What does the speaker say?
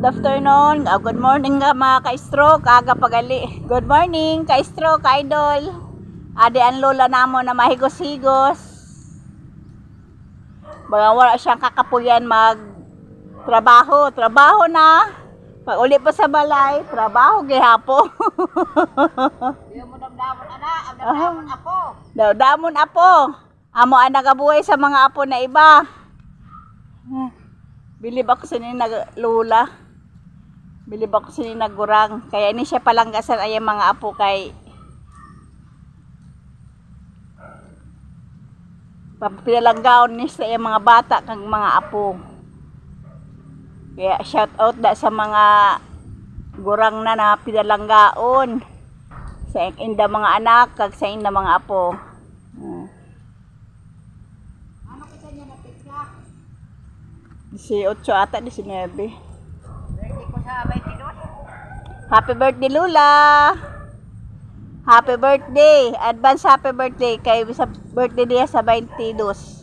Good afternoon, good morning nga mga ka-stroke, aga pagali. Good morning, ka-stroke, idol. Ade ang lola namo na mahigos-higos. Mga wala siyang kakapuyan mag-trabaho. Trabaho na. Pag uli pa sa balay, trabaho gihapo. Diyo mo damdamon ana, ang damdamon apo. Damon apo. Amo ang nagabuhay sa mga apo na iba. Bilib ako sa lola. Bilib ako sa nagurang. Kaya ini siya palanggasan ay mga apo kay papilanggaon ni sa mga bata kang mga apo. Kaya shout out da sa mga gurang na pinalanggaon sa inda mga anak kag sa inda mga apo. Ano kita niya napitya? 18 ata, 19. Birthday ko sa 22. Happy birthday, Lula! Happy birthday! Advance happy birthday kay sa birthday niya sa 22.